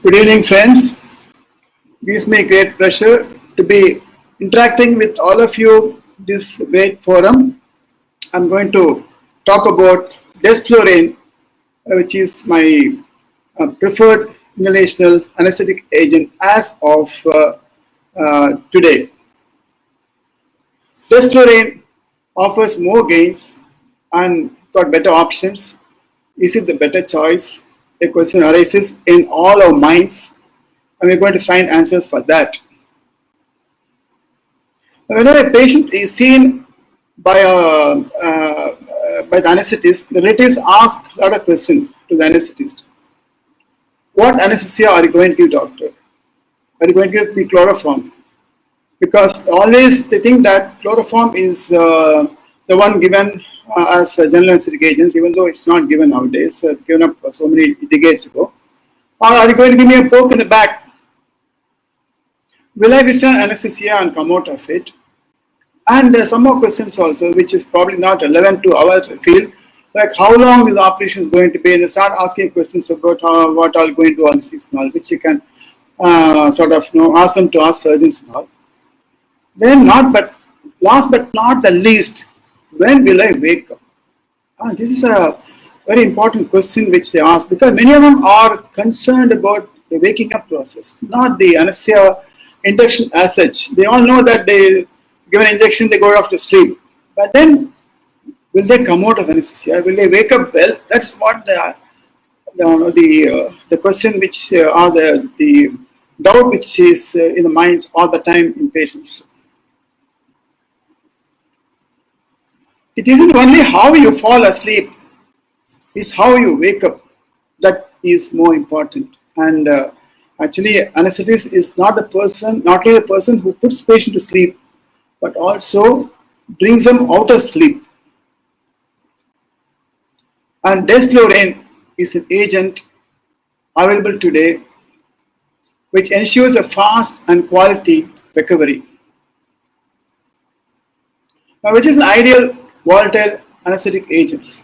Good evening, friends. It gives me great pleasure to be interacting with all of you this great forum. I'm going to talk about DESFLURANE, which is my preferred inhalational anesthetic agent as of today. DESFLURANE offers more gains and got better options. Is it the better choice? A question arises in all our minds, and we're going to find answers for that. Whenever a patient is seen by the anesthetist, the relatives ask a lot of questions to the anesthetist. What anesthesia are you going to give, doctor? Are you going to give me chloroform? Because always they think that chloroform is the one given as general anesthetic agents, even though it's not given nowadays, given up so many decades ago. Or are you going to give me a poke in the back? Will I withstand anesthesia and come out of it? And some more questions also, which is probably not relevant to our field, like how long the operation is going to be, and they start asking questions about what are going to do on anesthetics and all, which you can sort of ask them to ask surgeons and all. Then last but not the least, when will I wake up? This is a very important question which they ask, because many of them are concerned about the waking up process, not the anesthesia induction as such. They all know that they give an injection, they go off to sleep. But then, will they come out of anesthesia? Will they wake up well? That's what the question which or the doubt which is in the minds all the time in patients. It isn't only how you fall asleep, it's how you wake up that is more important. And actually, anesthetist is not only the person who puts patient to sleep, but also brings them out of sleep. And DESFLURANE is an agent available today which ensures a fast and quality recovery. Now, which is an ideal volatile anesthetic agents.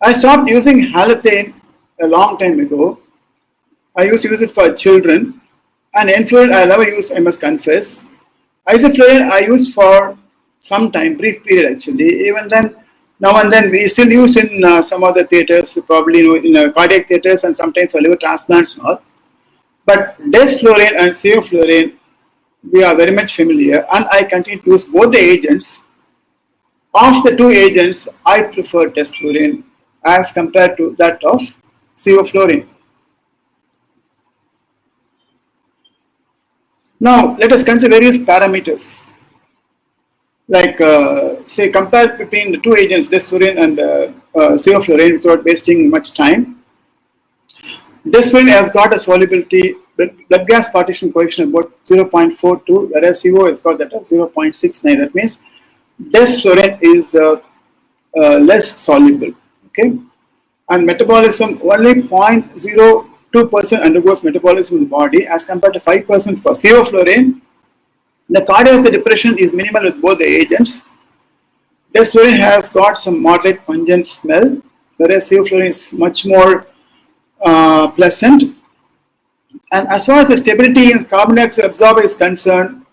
I stopped using halothane a long time ago. I used to use it for children, and Enflurane I never used, I must confess. Isoflurane I used for some time, brief period actually. Even then, now and then we still use in some other theatres, probably in cardiac theatres and sometimes for liver transplants and all. But DESFLURANE and Sevoflurane, we are very much familiar, and I continue to use both the agents. Of the two agents, I prefer DESFLURANE as compared to that of Sevoflurane. Now, let us consider various parameters. Like, say, compare between the two agents, DESFLURANE and Sevoflurane, without wasting much time. DESFLURANE has got a solubility, blood gas partition coefficient about 0.42, whereas Sevo has got that of 0.69. That means DESFLURANE is less soluble, okay, and metabolism only 0.02% undergoes metabolism in the body as compared to 5% for Sevoflurane. The cardiovascular depression is minimal with both the agents. DESFLURANE has got some moderate pungent smell, whereas Sevoflurane is much more pleasant. And as far as the stability in carbon dioxide absorber is concerned,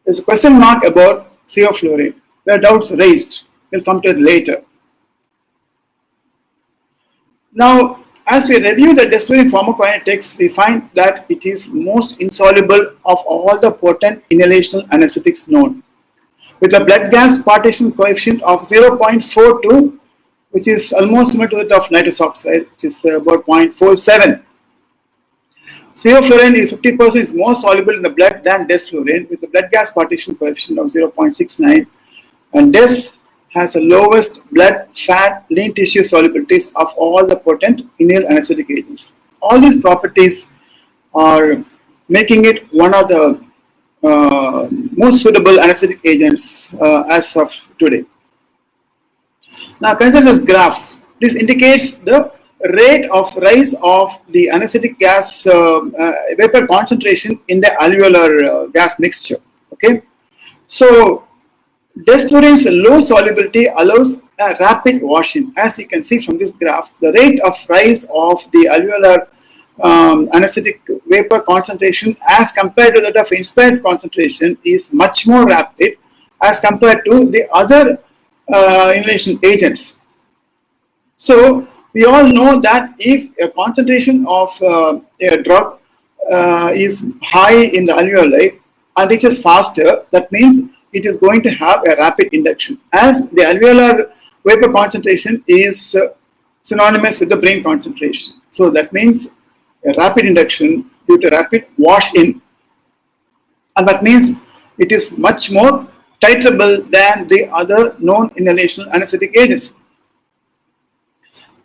there's a question mark about Sevoflurane. There are doubts raised. We'll come to it later. Now, as we review the DESFLURANE pharmacokinetics, we find that it is most insoluble of all the potent inhalational anesthetics known, with a blood gas partition coefficient of 0.42, which is almost similar to that of nitrous oxide, which is about 0.47. Sevoflurane is 50% is more soluble in the blood than DESFLURANE, with a blood gas partition coefficient of 0.69. And DES has the lowest blood, fat, lean tissue solubilities of all the potent inhaled anesthetic agents. All these properties are making it one of the most suitable anesthetic agents as of today. Now consider this graph. This indicates the rate of rise of the anesthetic gas vapor concentration in the alveolar gas mixture. Okay, so DESFLURANE's low solubility allows rapid washing. As you can see from this graph, the rate of rise of the alveolar anesthetic vapor concentration as compared to that of inspired concentration is much more rapid as compared to the other inhalation agents. So we all know that if a concentration of a drug is high in the alveoli and reaches faster, that means it is going to have a rapid induction, as the alveolar vapor concentration is synonymous with the brain concentration. So that means a rapid induction due to rapid wash in, and that means it is much more titrable than the other known inhalational anesthetic agents.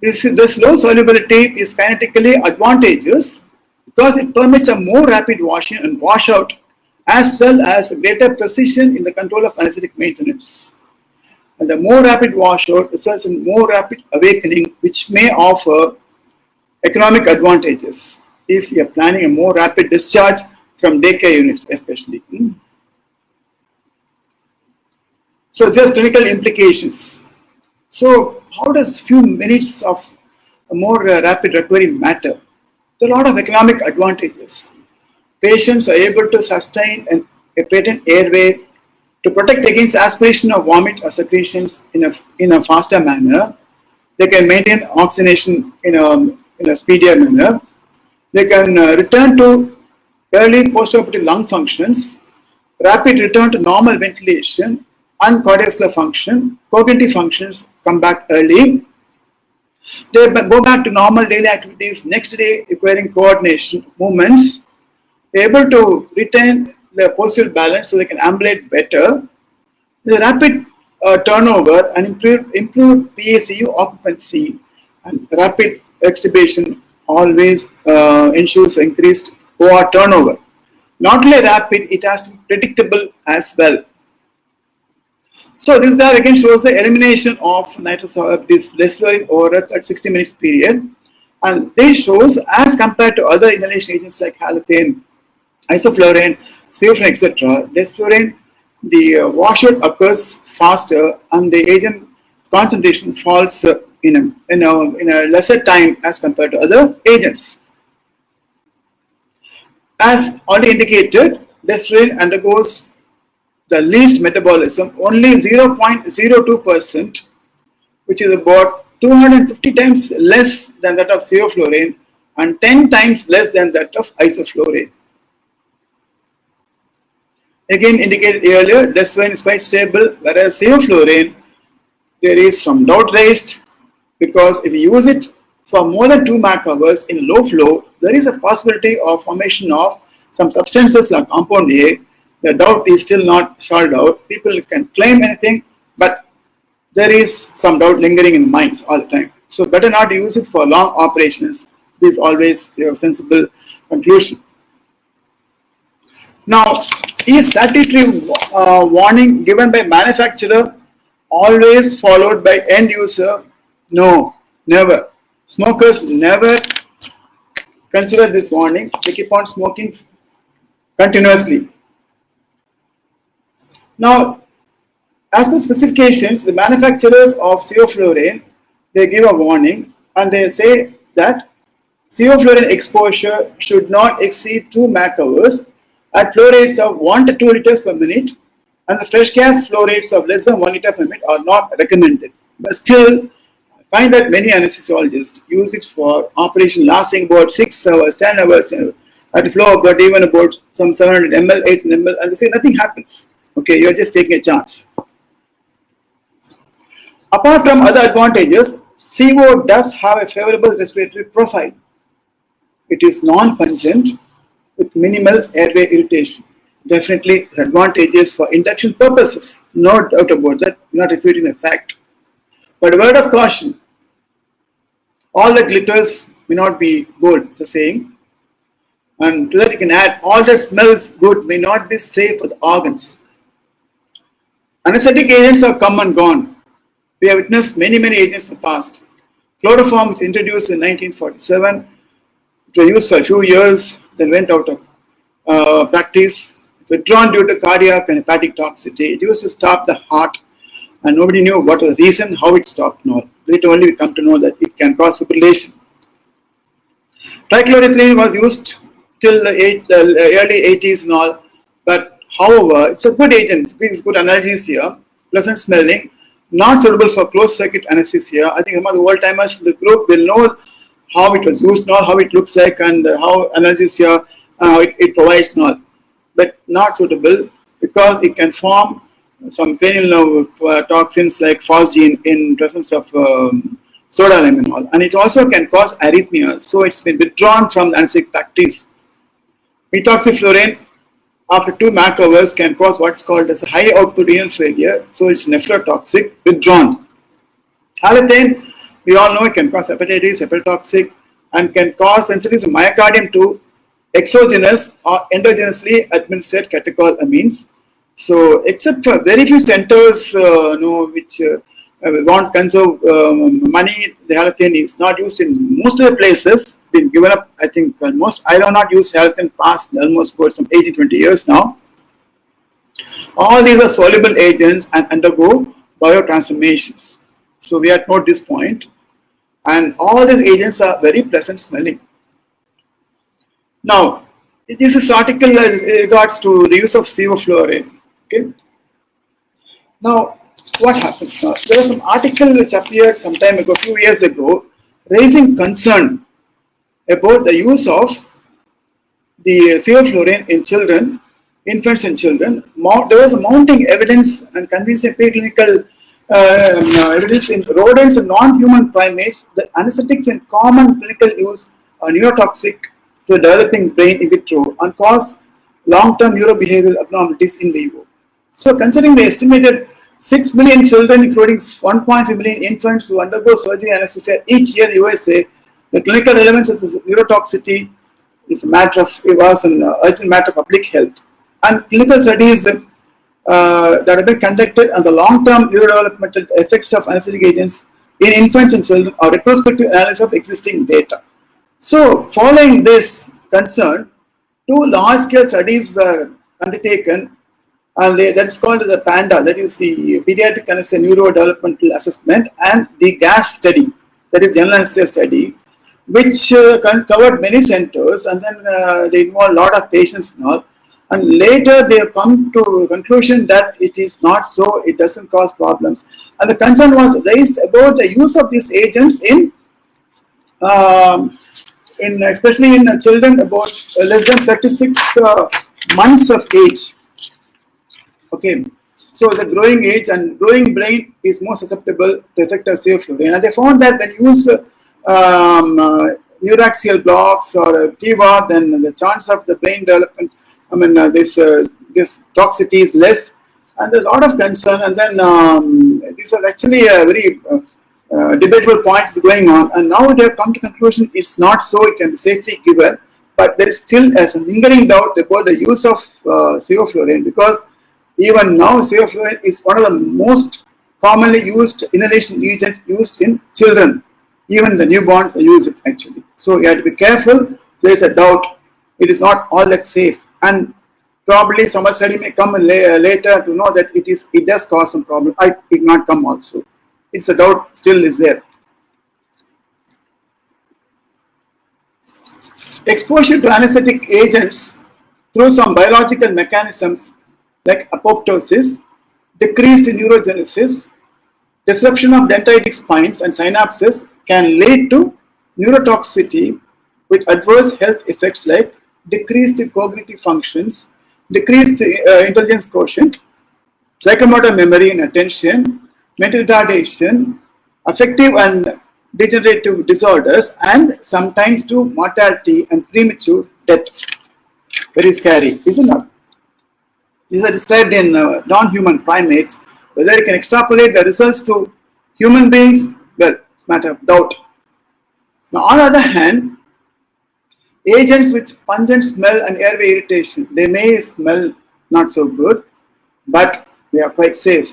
This low solubility is kinetically advantageous because it permits a more rapid wash in and wash out, as well as greater precision in the control of anesthetic maintenance. And the more rapid washout results in more rapid awakening, which may offer economic advantages if you are planning a more rapid discharge from daycare units especially. So just clinical implications. So how does few minutes of a more rapid recovery matter? There are a lot of economic advantages. Patients are able to sustain a patent airway to protect against aspiration of vomit or secretions in a faster manner. They can maintain oxygenation in a speedier manner. They can return to early postoperative lung functions, rapid return to normal ventilation and cardiovascular function. Cognitive functions come back early. They go back to normal daily activities next day requiring coordination, movements. They're able to retain their postural balance so they can ambulate better. The rapid turnover and improved PACU occupancy and rapid extubation always ensures increased OR turnover. Not only rapid, it has to be predictable as well. So this graph again shows the elimination of this DESFLURANE over a 60 minutes period, and this shows as compared to other inhalation agents like halothane, isoflurane, sevoflurane, etc. DESFLURANE, the washout occurs faster and the agent concentration falls in a lesser time as compared to other agents. As already indicated, DESFLURANE undergoes the least metabolism, only 0.02%, which is about 250 times less than that of sevoflurane and 10 times less than that of isoflurane. Again indicated earlier, DESFLURANE is quite stable, whereas sevoflurane, there is some doubt raised because if you use it for more than 2 Mach hours in low flow, there is a possibility of formation of some substances like compound A. The doubt is still not solved out. People can claim anything, but there is some doubt lingering in minds all the time. So better not use it for long operations. This is always a sensible conclusion. Now, is statutory warning given by manufacturer always followed by end user? No, never. Smokers never consider this warning. They keep on smoking continuously. Now, as per specifications, the manufacturers of sevoflurane, they give a warning and they say that sevoflurane exposure should not exceed 2 Mach hours at flow rates of 1 to 2 liters per minute, and the fresh gas flow rates of less than 1 liter per minute are not recommended. But still, I find that many anesthesiologists use it for operation lasting about 6 hours, 10 hours, at a flow of about even about some 700 ml, 800 ml, and they say nothing happens. Okay, you're just taking a chance. Apart from other advantages, Sevo does have a favorable respiratory profile. It is non-pungent with minimal airway irritation. Definitely advantages for induction purposes. No doubt about that, not refuting the fact. But a word of caution, all that glitters may not be gold, the saying. And to that you can add, all that smells good may not be safe for the organs. Anesthetic agents have come and gone. We have witnessed many agents in the past. Chloroform was introduced in 1947. It was used for a few years, then went out of practice, withdrawn due to cardiac and hepatic toxicity. It used to stop the heart, and nobody knew what was the reason, how it stopped. No, later only we come to know that it can cause fibrillation. Trichloroethylene was used till the early 80s and all, but however, it's a good agent. It's good analgesia, pleasant smelling, not suitable for closed circuit anesthesia. I think among the old timers in the group will know how it was used, not how it looks like, and how analgesia it provides, not, but not suitable because it can form some cranial nerve toxins like phosgene in presence of sodaleminol, and it also can cause arrhythmias. So it's been withdrawn from the anesthetic practice. Methoxyflurane after 2 Mach hours can cause what's called as a high output renal failure, so it's nephrotoxic, withdrawn. Halothane, we all know it can cause hepatitis, hepatotoxic, and can cause sensitivity of myocardium to exogenous or endogenously administered catecholamines. So, except for very few centers, which want to conserve money, the halothane is not used in most of the places. Been given up, I think, almost. I have not used halothane past almost for some 80-20 years now. All these are soluble agents and undergo biotransformations. So we are at this point, and all these agents are very pleasant smelling. Now, this is article in regards to the use of sevoflurane. Okay. Now, what happens now? There was some article which appeared some time ago, a few years ago, raising concern about the use of the sevoflurane in children, infants and children. There was mounting evidence and convincing preclinical evidence in rodents and non-human primates that anesthetics in common clinical use are neurotoxic to a developing brain in vitro and cause long-term neurobehavioral abnormalities in vivo. So, considering the estimated 6 million children, including 1.5 million infants who undergo surgery anesthesia each year in the USA, the clinical relevance of the neurotoxicity is a matter of, it was an urgent matter of public health. And clinical studies that have been conducted on the long-term neurodevelopmental effects of anesthetic agents in infants and children are retrospective analysis of existing data. So, following this concern, 2 large-scale studies were undertaken, and that's called the PANDA, that is the Pediatric Anesthesia Neurodevelopmental Assessment, and the GAS study, that is General Anesthesia study, which covered many centers, and then they involved a lot of patients and all. And later they have come to a conclusion that it is not so, it doesn't cause problems. And the concern was raised about the use of these agents in especially in children about less than 36 months of age. Okay, so the growing age and growing brain is more susceptible to effect of sevoflurane. And they found that when you use neuraxial blocks or TIVA, then the chance of the brain development, this toxicity is less, and there's a lot of concern. And then this was actually a very debatable point going on, and now they have come to conclusion it's not so, it can be safely given, but there is still a lingering doubt about the use of sevoflurane, because even now sevoflurane is one of the most commonly used inhalation agent used in children. Even the newborn use it actually. So you have to be careful. There is a doubt. It is not all that safe, and probably some study may come later to know that it does cause some problem. It may not come also. It's a doubt still is there. Exposure to anesthetic agents through some biological mechanisms like apoptosis, decreased neurogenesis, disruption of dendritic spines and synapses can lead to neurotoxicity with adverse health effects like decreased cognitive functions, decreased intelligence quotient, psychomotor memory and attention, mental retardation, affective and degenerative disorders, and sometimes to mortality and premature death. Very scary, isn't it? These are described in non-human primates. Whether you can extrapolate the results to human beings, well, it's a matter of doubt. Now, on the other hand, agents with pungent smell and airway irritation, they may smell not so good, but they are quite safe.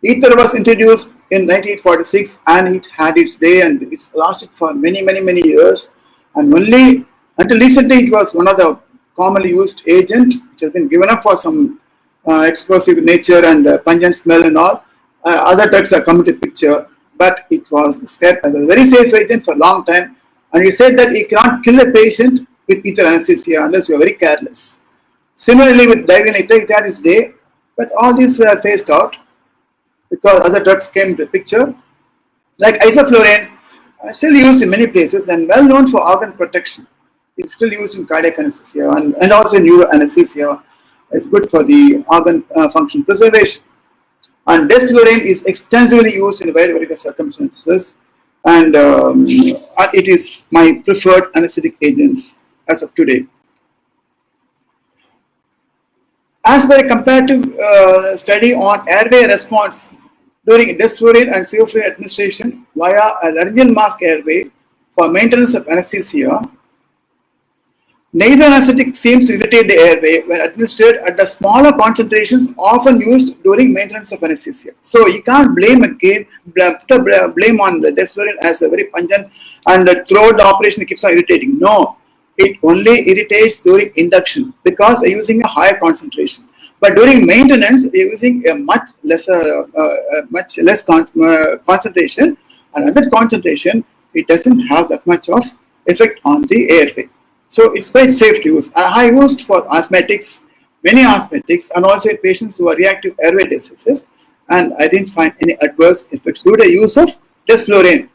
Ether was introduced in 1946 and it had its day, and it's lasted for many years, and only until recently it was one of the commonly used agent which has been given up for some explosive nature and pungent smell and all. Other drugs are come into picture, but it was described as a very safe agent for a long time, And we said that you cannot kill a patient with ether anesthesia unless you are very careless. Similarly with divinity, that is day, but all these are phased out because other drugs came into the picture. Like isoflurane, still used in many places and well known for organ protection. It's still used in cardiac anesthesia and also neuro anesthesia. It's good for the organ function preservation. And DESFLURANE is extensively used in a wide variety of circumstances, and it is my preferred anesthetic agents as of today. As per a comparative study on airway response during DESFLURANE and Sevoflurane administration via a laryngeal mask airway for maintenance of anesthesia, neither anesthetic seems to irritate the airway when administered at the smaller concentrations often used during maintenance of anesthesia. So you can't blame again, put a blame on the DESFLURANE as a very pungent and throughout the operation it keeps on irritating. No, it only irritates during induction because we're using a higher concentration. But during maintenance, we're using a much less concentration, and at that concentration, it doesn't have that much of effect on the airway. So it's quite safe to use. I used for asthmatics, many asthmatics, and also in patients who are reactive airway diseases, and I didn't find any adverse effects due to the use of DESFLURANE.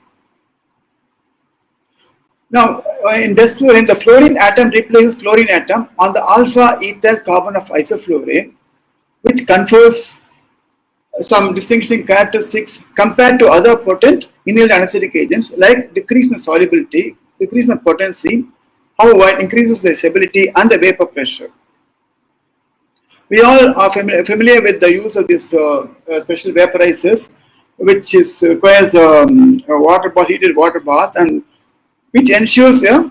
Now, in DESFLURANE, the fluorine atom replaces chlorine atom on the alpha ethyl carbon of isoflurane, which confers some distinguishing characteristics compared to other potent inhaled anesthetic agents like decrease in solubility, decrease in potency, however, it increases the stability and the vapor pressure. We all are familiar with the use of this special vaporizers, which requires a heated water bath, and which ensures a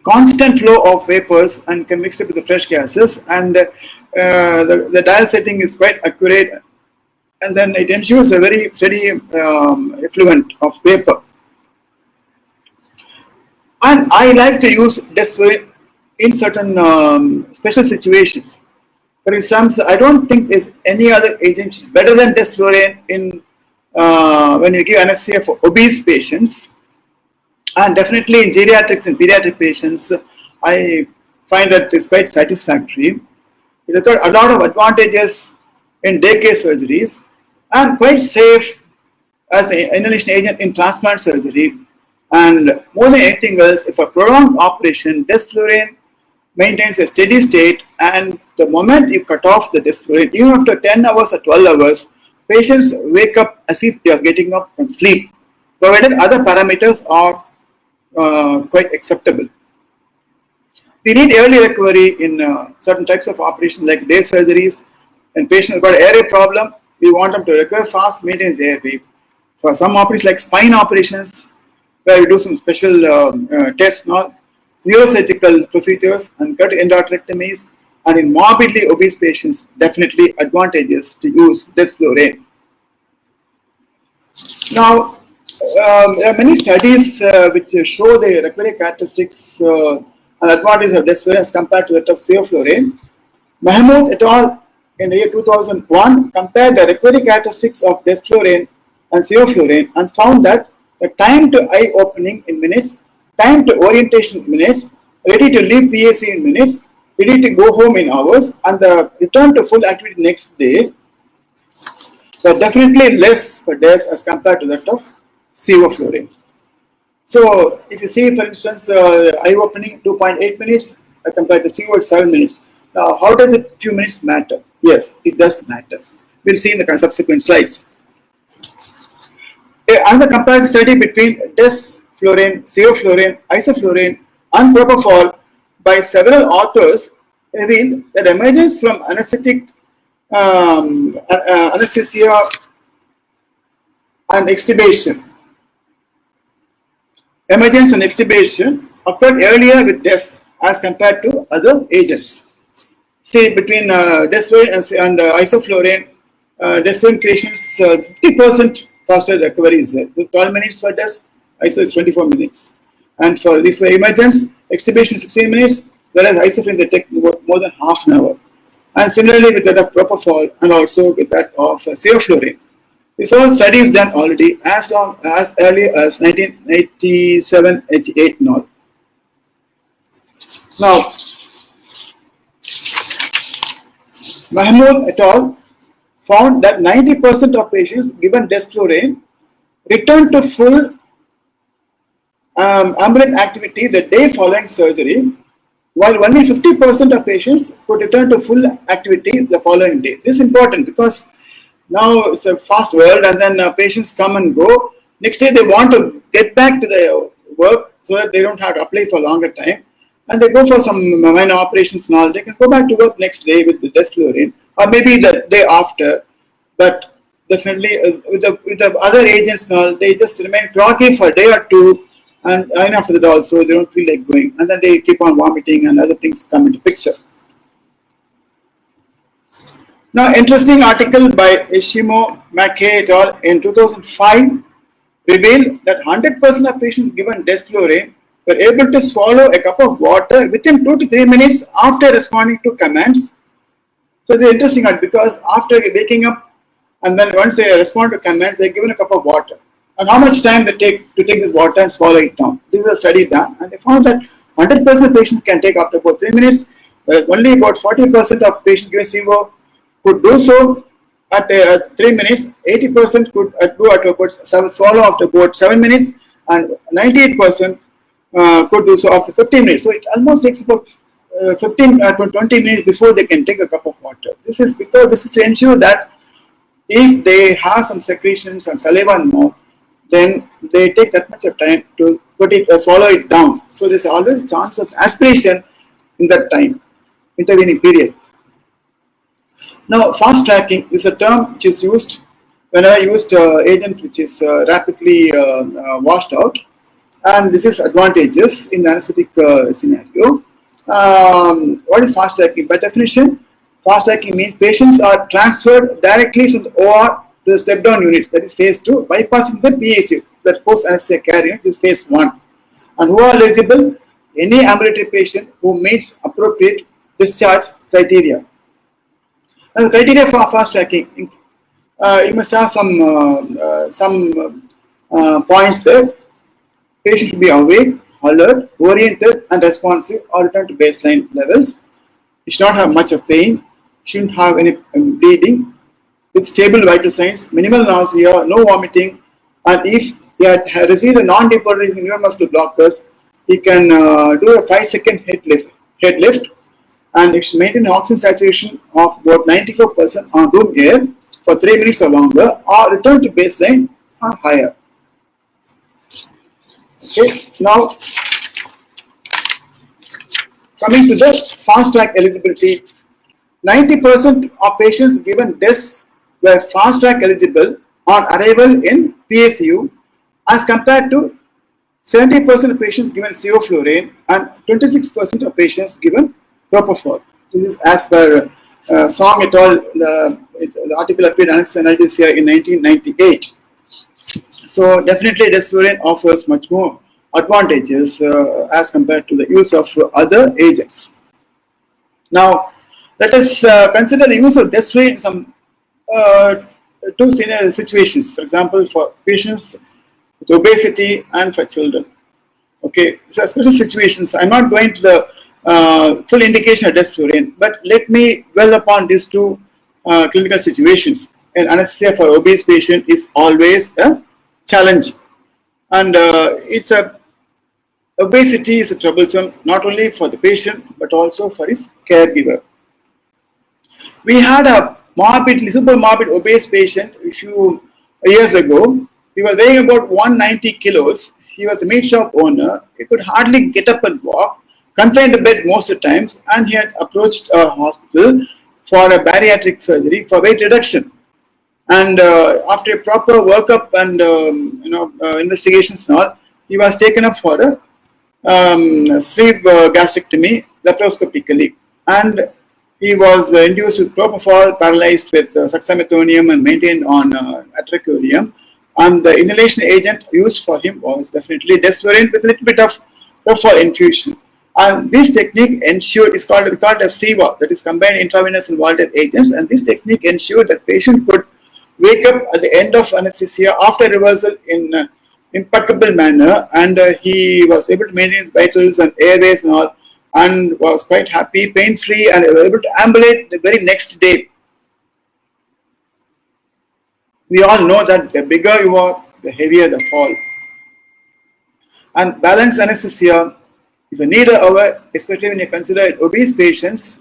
constant flow of vapors and can mix it with the fresh gases, and the dial setting is quite accurate, and then it ensures a very steady effluent of vapor. And I like to use DESFLURANE in certain special situations. For example, I don't think there's any other agent which is better than DESFLURANE in when you give anesthesia for obese patients. And definitely in geriatrics and pediatric patients, I find that it's quite satisfactory. It has got a lot of advantages in daycare surgeries and quite safe as an inhalation agent in transplant surgery. And more than anything else, if a prolonged operation, DESFLURANE maintains a steady state, and the moment you cut off the DESFLURANE, even after 10 hours or 12 hours, patients wake up as if they are getting up from sleep, provided other parameters are quite acceptable. We need early recovery in certain types of operations like day surgeries. And patients have got an airway problem, we want them to recover fast, maintain the airway. For some operations like spine operations, where we do some special tests, neurosurgical procedures and cut endarterectomies, and in morbidly obese patients, definitely advantageous to use DESFLURANE. Now, there are many studies which show the recovery characteristics and advantages of DESFLURANE as compared to that of Sevoflurane. Mahmood et al. In the year 2001 compared the recovery characteristics of DESFLURANE and Sevoflurane and found that the time to eye opening in minutes, time to orientation in minutes, ready to leave PAC in minutes, ready to go home in hours, and the return to full activity next day were definitely less for DES as compared to that of Sevoflurane. So, if you see, for instance, eye opening 2.8 minutes compared to Sevo at 7 minutes. Now, how does it few minutes matter? Yes, it does matter. We'll see in the subsequent slides. Another comparison study between DESFLURANE, Sevoflurane, isoflurane, and propofol by several authors revealed that emergence from anesthesia and extubation. Emergence and extubation occurred earlier with DES as compared to other agents. See, between DESFLURANE and isoflurane, DESFLURANE creations 50% faster recovery is there. With 12 minutes for DES, ISO is 24 minutes. And for this emergence, extubation 16 minutes, whereas isoflurane they take more than half an hour. And similarly with that of propofol and also with that of Sevoflurane. This whole study is done already as long as early as 1987, 88 and all. Now, Mahmood et al. Found that 90% of patients given DESFLURANE returned to full ambulant activity the day following surgery, while only 50% of patients could return to full activity the following day. This is important because now it's a fast world, and then patients come and go. Next day they want to get back to their work so that they don't have to apply for a longer time, and they go for some minor operations and all. They can go back to work next day with the DESFLURANE, or maybe the day after. But definitely with the other agents and all, they just remain groggy for a day or two, and after that also they don't feel like going, and then they keep on vomiting and other things come into picture. Now, interesting article by Ishimo McKay et al. In 2005 revealed that 100% of patients given DESFLURANE were able to swallow a cup of water within 2 to 3 minutes after responding to commands. So this is interesting because after waking up and then once they respond to command, they're given a cup of water. And how much time they take to take this water and swallow it down. This is a study done, and they found that 100% of patients can take after about 3 minutes, but only about 40% of patients given SIBO could do so at 3 minutes, 80% could do at about swallow after about 7 minutes, and 98% could do so after 15 minutes. So it almost takes about 15 to 20 minutes before they can take a cup of water. This is because this is to ensure that if they have some secretions and saliva and mouth, then they take that much of time to put it, swallow it down. So there's always a chance of aspiration in that time, intervening period. Now, fast tracking is a term which is used whenever used agent which is rapidly washed out, and this is advantageous in the anesthetic scenario. What is fast tracking? By definition, fast tracking means patients are transferred directly from the OR to the step down units, that is phase 2, bypassing the PAC, that post anesthesia care unit is phase 1. And who are eligible? Any ambulatory patient who meets appropriate discharge criteria. And the criteria for fast tracking, you must have some points there. Patient should be awake, alert, oriented, and responsive, or return to baseline levels. It should not have much of pain, shouldn't have any bleeding, with stable vital signs, minimal nausea, no vomiting, and if he had received a non-depolarizing neuromuscular blockers, he can do a 5-second head lift, and it should maintain oxygen saturation of about 94% on room air for 3 minutes or longer, or return to baseline or higher. Okay, now coming to the fast track eligibility, 90% of patients given DES were fast track eligible on arrival in PSU, as compared to 70% of patients given Sevoflurane and 26% of patients given propofol. This is as per Song et al. The article appeared in Anesthesia in 1998. So definitely DESFLURANE offers much more advantages as compared to the use of other agents. Now let us consider the use of DESFLURANE in some two situations. For example, for patients with obesity and for children. Okay, so special situations. I'm not going to the full indication of DESFLURANE, but let me dwell upon these two clinical situations. And anesthesia for obese patient is always a challenge, and obesity is a troublesome not only for the patient but also for his caregiver. We had a super morbid obese patient a few years ago. He was weighing about 190 kilos. He was a meat shop owner. He could hardly get up and walk, confined to bed most of the times, and he had approached a hospital for a bariatric surgery for weight reduction. And after a proper workup and investigations and all, he was taken up for a sleeve gastrectomy laparoscopically, and he was induced with propofol, paralyzed with suxamethonium, and maintained on atracurium. And the inhalation agent used for him was definitely DESFLURANE with a little bit of propofol infusion. And this technique ensured, it's called as CIVA, that is combined intravenous and volatile agents. And this technique ensured that patient could wake up at the end of anesthesia after reversal in impeccable manner, and he was able to maintain his vitals and airways and all, and was quite happy, pain-free, and was able to ambulate the very next day. We all know that the bigger you are, the heavier the fall. And balanced anesthesia is a need, however, especially when you consider obese patients.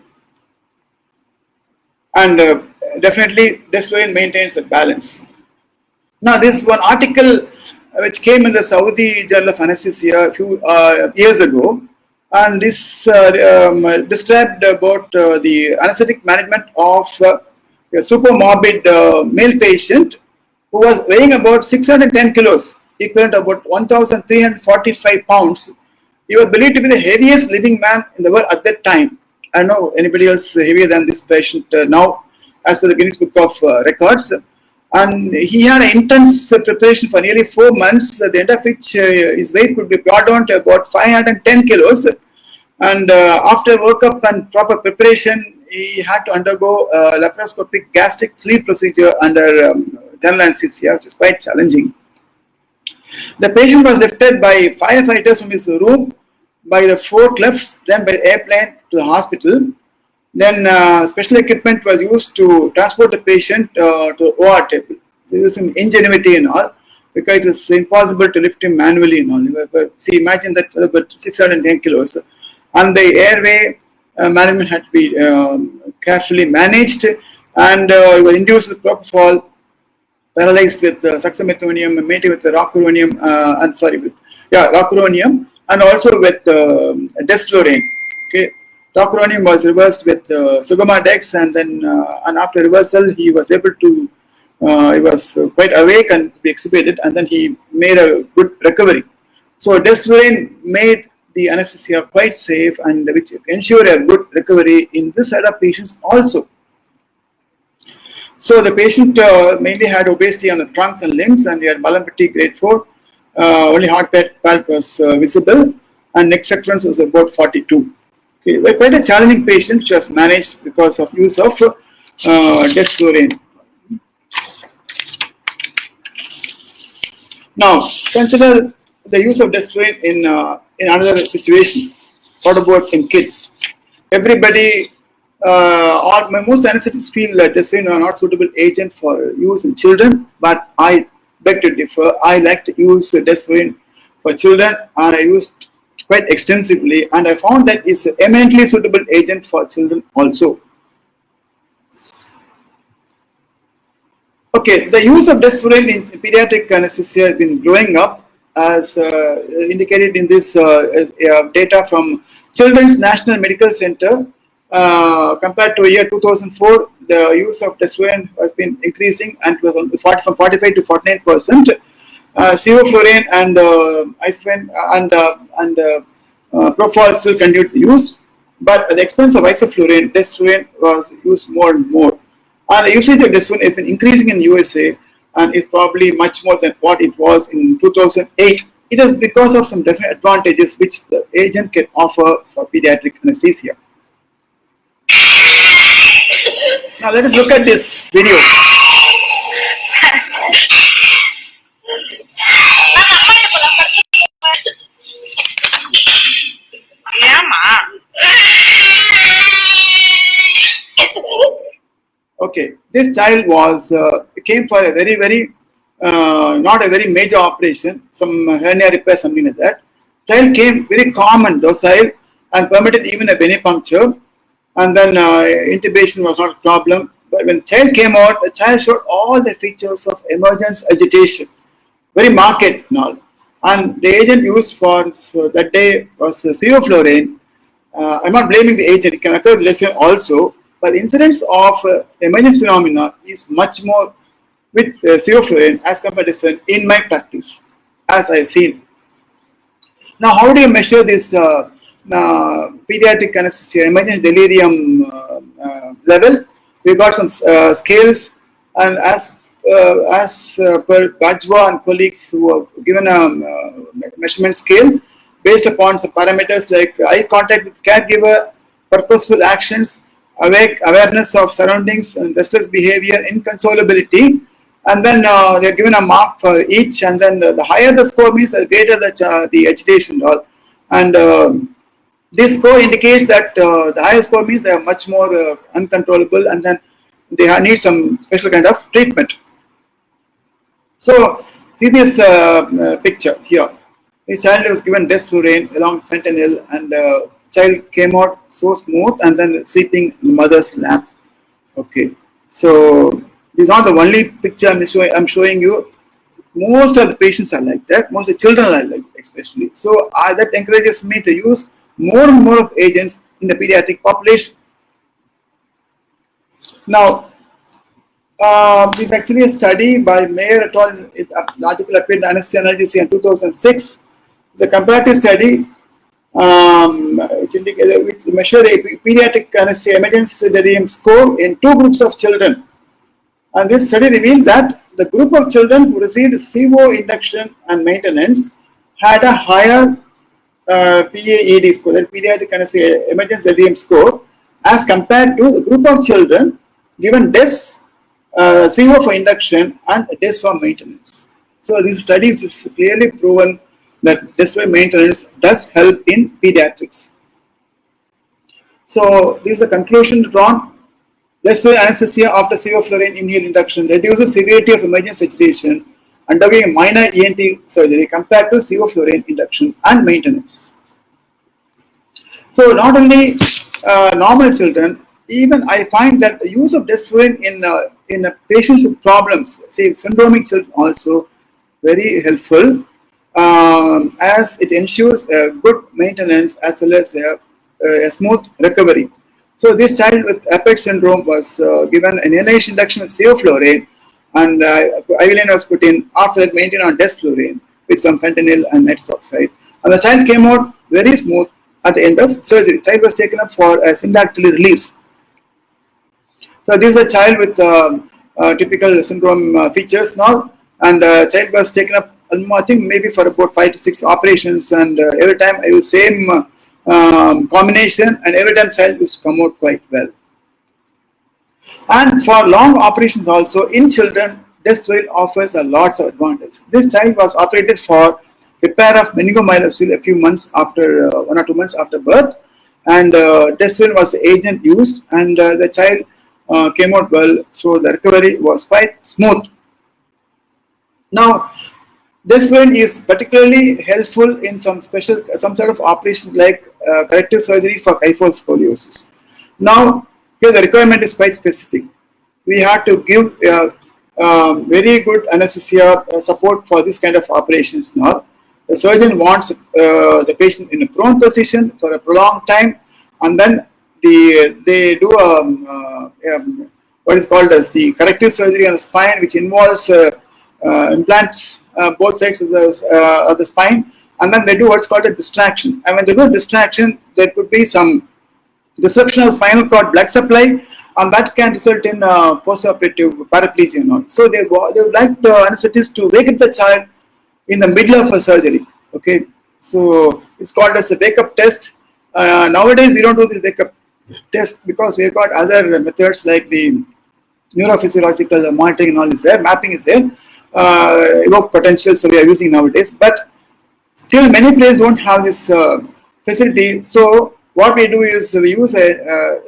And definitely, DESFLURANE maintains the balance. Now, this is one article which came in the Saudi Journal of Anesthesia a few years ago, and this described about the anesthetic management of a supermorbid male patient who was weighing about 610 kilos, equivalent to about 1,345 pounds. He was believed to be the heaviest living man in the world at that time. I don't know anybody else heavier than this patient now, as per the Guinness Book of Records. And he had an intense preparation for nearly 4 months, at the end of which his weight could be brought down to about 510 kilos. And after workup and proper preparation, he had to undergo a laparoscopic gastric sleeve procedure under general anesthesia, which is quite challenging. The patient was lifted by firefighters from his room by the forklifts, then by airplane to the hospital. Then special equipment was used to transport the patient to the OR table. So using ingenuity and all, because it was impossible to lift him manually and all. See, imagine that for about 610 kilos. And the airway management had to be carefully managed, and he was induced with propofol, paralyzed with succinylcholine, maintained with the rocuronium, rocuronium, and also with DESFLURANE. Okay, rocuronium was reversed with Sugammadex, and then and after reversal, he was able to. He was quite awake and be extubated, and then he made a good recovery. So DESFLURANE made the anesthesia quite safe, and which ensured a good recovery in this set of patients also. So the patient mainly had obesity on the trunks and limbs, and he had malambity grade 4. Only heart valve was visible, and neck circumference was about 42. Okay, quite a challenging patient, which was managed because of use of DESFLURANE. Now, consider the use of DESFLURANE in another situation. What about in kids? Everybody, or most anesthetists feel that DESFLURANE are not suitable agent for use in children, but I beg to differ. I like to use DESFLURANE for children, and I used quite extensively, and I found that it's an eminently suitable agent for children also. Okay, the use of DESFLURANE in pediatric anesthesia has been growing up, as indicated in this data from Children's National Medical Center. Compared to year 2004, the use of DESFLURANE has been increasing, and it was from 45 to 49%. Sevoflurane and isoflurane and propofol still continued to be used, but at the expense of isoflurane, DESFLURANE was used more and more. And the usage of DESFLURANE has been increasing in USA, and is probably much more than what it was in 2008. It is because of some definite advantages which the agent can offer for pediatric anesthesia. Now let us look at this video. Okay, this child was came for a very not a very major operation, some hernia repair, something like that. Child came very calm and docile, and permitted even a venipuncture, and then intubation was not a problem. But when child came out, the child showed all the features of emergence agitation, very marked and all. And the agent used for that day was Sevoflurane. I'm not blaming the agent; it can occur with DESFLURANE also. But the incidence of emergence phenomena is much more with Sevoflurane as compared to DESFLURANE in my practice, as I've seen. Now, how do you measure this pediatric anesthesia emergence delirium level? We got some scales, and as per Bajwa and colleagues who have given a measurement scale based upon some parameters like eye contact with caregiver, purposeful actions, awareness of surroundings, and restless behavior, inconsolability. and then they are given a mark for each, and then the higher the score means the greater the agitation and all. And this score indicates that the higher score means they are much more uncontrollable, and then they need some special kind of treatment. So see this picture here. This child was given DESFLURANE along fentanyl, and child came out so smooth and then sleeping in the mother's lap. Okay, so this is not the only picture I'm showing you. Most of the patients are like that. Most of the children are like that, especially. So that encourages me to use more and more of agents in the pediatric population. Now, this is actually a study by Mayer et al. An article appeared in Anesthesia in 2006. It's a comparative study which measured a pediatric anesthesia emergency delirium score in 2 groups of children. And this study revealed that the group of children who received CO induction and maintenance had a higher PAED score, that pediatric anesthesia emergency delirium score, as compared to the group of children given DES, CO for induction and DES for maintenance. So this study which is clearly proven that DES for maintenance does help in pediatrics. So this is a conclusion drawn. DES-fluorane anesthesia after sevoflurane inhaled induction reduces severity of emergency agitation undergoing minor ENT surgery compared to sevoflurane induction and maintenance. So not only normal children, even I find that the use of DES-fluorane in patients with problems, say syndromic children, also very helpful, as it ensures good maintenance as well as a smooth recovery. So this child with Apert syndrome was given an inhalation induction with sevoflurane, and IV line was put in. After that, maintained on DESFLURANE with some fentanyl and nitrous oxide, and the child came out very smooth at the end of surgery. The child was taken up for a syndactyly release. So this is a child with typical syndrome features now, and the child was taken up, I think maybe for about 5 to 6 operations, and every time I use same combination, and every time child used to come out quite well. And for long operations also in children, DESFLURANE offers a lots of advantage. This child was operated for repair of meningomyelocele a few months after 1 or 2 months after birth, and DESFLURANE was the agent used, and the child came out well, so the recovery was quite smooth. Now, DESFLURANE is particularly helpful in some sort of operations like corrective surgery for kyphoscoliosis. Now, here the requirement is quite specific. We have to give very good anesthesia support for this kind of operations. Now, the surgeon wants the patient in a prone position for a prolonged time, and then they do what is called as the corrective surgery on the spine, which involves implants both sides of the spine, and then they do what's called a distraction. And when they do a distraction, there could be some disruption of spinal cord blood supply, and that can result in postoperative paraplegia and all. So they would like the anesthetist to wake up the child in the middle of a surgery. Okay, so it's called as a wake-up test. Nowadays we don't do this wake-up test because we've got other methods like the neurophysiological monitoring and all is there, mapping is there, evoke potential, so we are using nowadays. But still many places don't have this facility. So what we do is we use a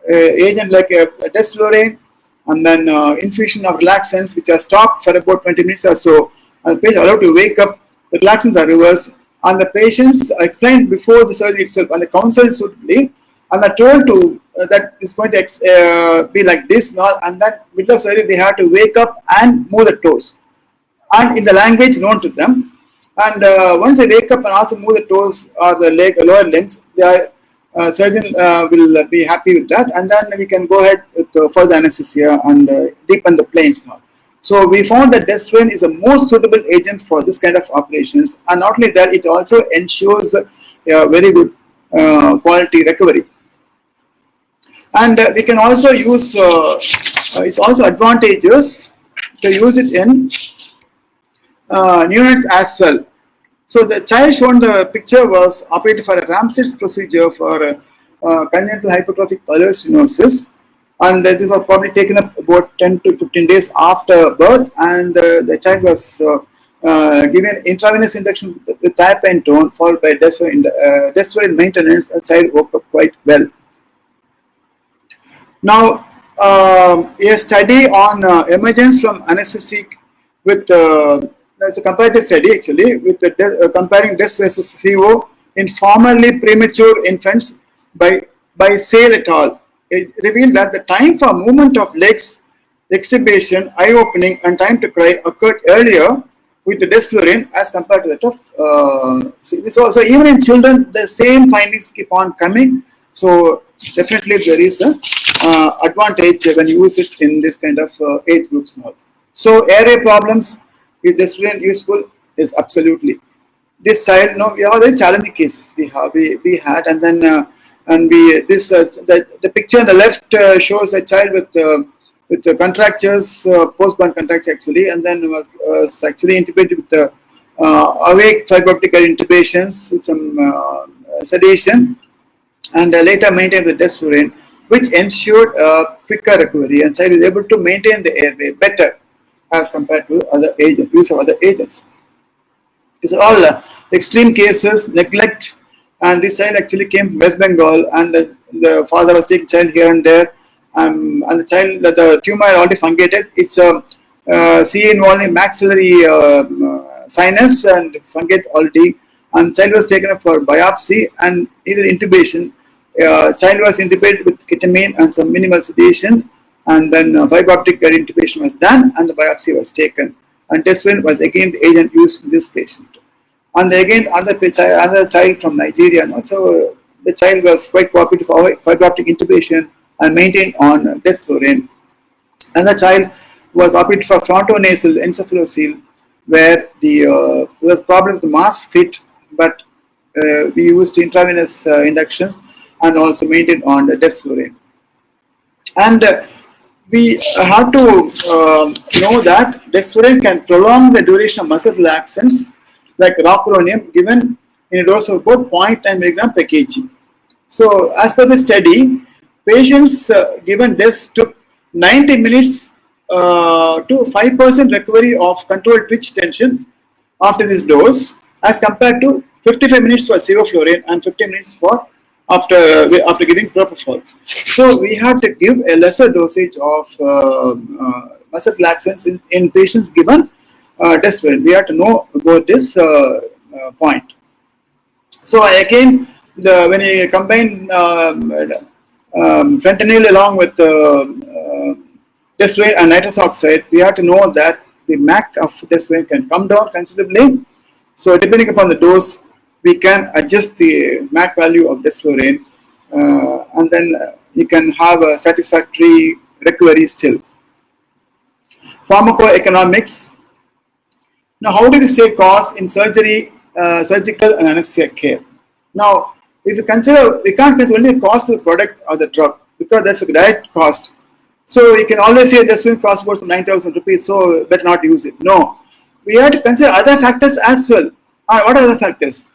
agent like a DESFLURANE, and then infusion of relaxants which are stopped for about 20 minutes or so, and the patient allowed to wake up. The relaxants are reversed, and the patients are explained before the surgery itself, and the counsel suitably, and are told to that is going to be like this now, and then middle of surgery they have to wake up and move the toes, and in the language known to them. And once they wake up and also move the toes or the lower limbs, the surgeon will be happy with that, and then we can go ahead with further anesthesia and deepen the planes now. So we found that DESFLURANE is a most suitable agent for this kind of operations, and not only that, it also ensures a very good quality recovery. And we can also use, it's also advantageous to use it in neonates as well. So the child shown the picture was operated for a Ramsay's procedure for congenital hypertrophic pulmonary stenosis, And this was probably taken up about 10 to 15 days after birth, and the child was given intravenous induction with thiopentone followed by desflurane maintenance. The child woke up quite well. Now, a study on emergence from anesthetic with it's a comparative study actually with comparing DES versus CO in formerly premature infants by Sale et al. It revealed that the time for movement of legs, extubation, eye opening, and time to cry occurred earlier with the desflurane as compared to that of so even in children the same findings keep on coming. So definitely there is a advantage when you use it in this kind of age groups now. So airway problems, is desflurane useful? Is absolutely. This child, we have very challenging cases we had, and then the picture on the left shows a child with contractures, post-burn contractures actually, and then was actually intubated with awake fiber optic intubations with some sedation, and later maintained with desflurane, which ensured quicker recovery, and child is able to maintain the airway better as compared to other agents, use of other agents. These are all extreme cases, neglect, and this child actually came from West Bengal, and the father was taking child here and there, and the child, the tumor already fungated. It's a CA involving maxillary sinus and fungate already, and child was taken up for biopsy and needed intubation. Child was intubated with ketamine and some minimal sedation, and then fiber optic intubation was done, and the biopsy was taken. And desflurane was again the agent used in this patient. And again, another child from Nigeria. And also, the child was quite cooperative for fiber optic intubation and maintained on desflurane. And the child was operated for frontonasal encephalocele, where there was problem with the mask fit, but we used intravenous inductions and also maintained on the desflurane. And we have to know that desflurane can prolong the duration of muscle relaxants like rocuronium given in a dose of about 0.9 milligram per kg. So as per the study, patients given DES took 90 minutes to 5% recovery of controlled twitch tension after this dose as compared to 55 minutes for sevoflurane and 50 minutes for after giving propofol. So we have to give a lesser dosage of muscle relaxants in patients given desflurane. We have to know about this point. So again, when you combine fentanyl along with desflurane and nitrous oxide, we have to know that the MAC of desflurane can come down considerably. So depending upon the dose, we can adjust the MAC value of desflurane, and then you can have a satisfactory recovery still. Pharmacoeconomics. Now, how do we save costs in surgery, surgical and anesthesia care? Now, if you consider, we can't consider only the cost of the product or the drug, because that's a direct cost. So you can always say desflurane costs about 9,000 rupees, so better not use it. No, we have to consider other factors as well. What are other factors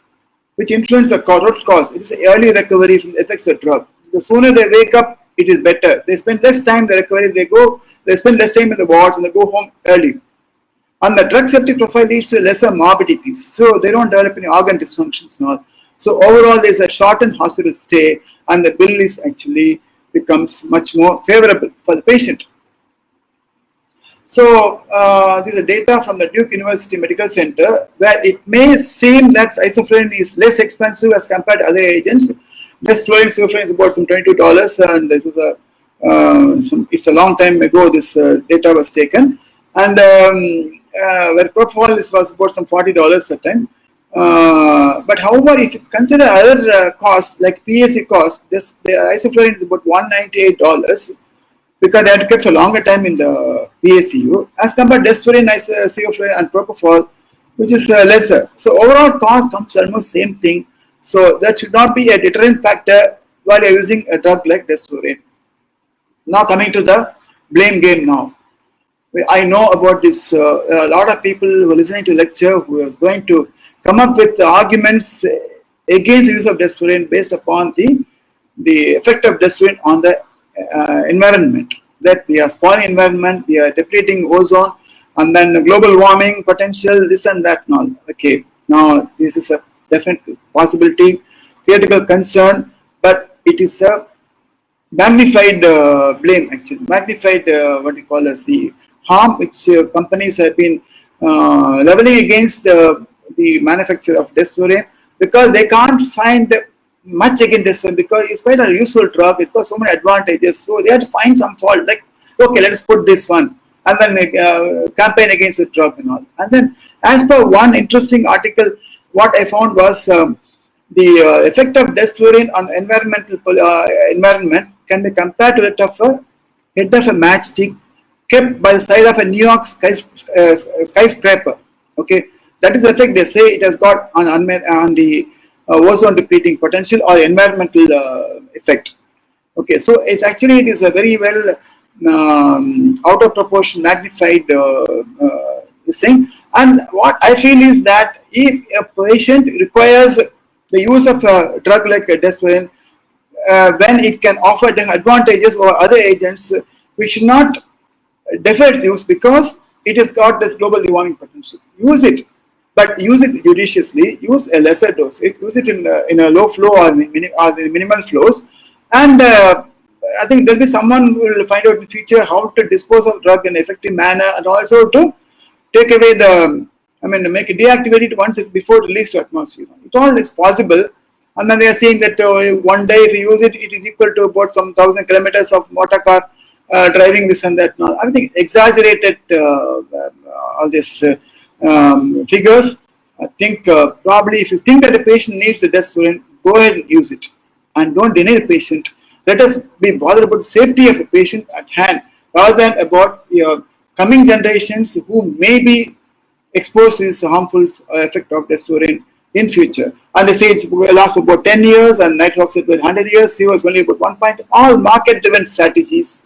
which influence the total cost? It is early recovery from the effects of the drug. The sooner they wake up, it is better. They spend less time in the recovery. They spend less time in the wards, and they go home early. And the drug safety profile leads to lesser morbidities, so they don't develop any organ dysfunctions and all. So overall, there's a shortened hospital stay, and the bill is actually becomes much more favorable for the patient. So these are data from the Duke University Medical Center, where it may seem that isoflurane is less expensive as compared to other agents. Desflurane, sevoflurane is about some $22, and this is it's a long time ago this data was taken, and where propofol was about some $40 a time. But however, if you consider other costs like PAC costs, the isoflurane is about $198 because they had to keep for a longer time in the PACU as compared to desflurane, sevoflurane and propofol, which is lesser. So overall cost comes almost same thing. So that should not be a deterrent factor while you're using a drug like desflurane. Now coming to the blame game now. I know about this, a lot of people who are listening to lecture who are going to come up with arguments against the use of desflurane based upon the effect of desflurane on the environment, that we are spoiling environment, we are depleting ozone, and then global warming potential, this and that and all. Okay, now this is a definite possibility, theoretical concern, but it is a magnified blame, actually, magnified what we call as the harm which companies have been leveling against the manufacture of DESFLURANE, because they can't find much against DESFLURANE because it's quite a useful drug. It's got so many advantages, so they have to find some fault. Like, okay, let us put this one, and then campaign against the drug and all. And then, as per one interesting article, what I found was the effect of DESFLURANE on environment can be compared to that of a head of a matchstick kept by the side of a New York skyscraper. Okay, that is the effect they say it has got on the ozone depleting potential or environmental effect. Okay, so it is a very well out of proportion magnified this thing. And what I feel is that if a patient requires the use of a drug like DESFLURANE, when it can offer the advantages over other agents, we should not defer its use because it has got this global warming potential. Use it, but use it judiciously. Use a lesser dose. Use it in a low flow or in minimal flows. And I think there will be someone who will find out in the future how to dispose of drug in an effective manner, and also to take away make it deactivate it once before release to atmosphere. It all is possible. And then they are saying that one day if you use it, it is equal to about some 1,000 kilometers of motor car driving, this and that. Now, I think exaggerated all these figures. I think probably if you think that the patient needs the DESFLURANE, go ahead and use it, and don't deny the patient. Let us be bothered about the safety of a patient at hand, rather than about coming generations who may be exposed to this harmful effect of DESFLURANE in future. And they say it's lasts for about 10 years and nitric oxide for 100 years, CO is only about 1 point, all market driven strategies.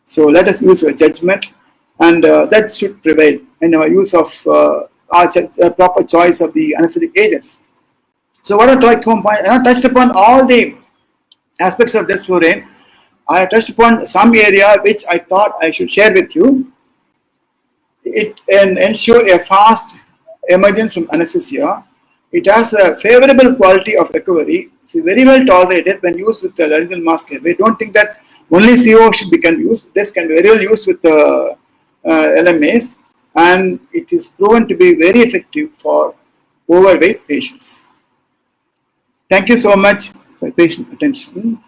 So let us use our judgment, and that should prevail in our use of our proper choice of the anesthetic agents. So what I touched upon all the aspects of DESFLURANE. I touched upon some area which I thought I should share with you. It can ensure a fast emergence from anesthesia. It has a favorable quality of recovery. It's very well tolerated when used with the laryngeal mask airway. Don't think that only CO should be used. This can be very well used with the LMAs, and it is proven to be very effective for overweight patients. Thank you so much for your patient attention.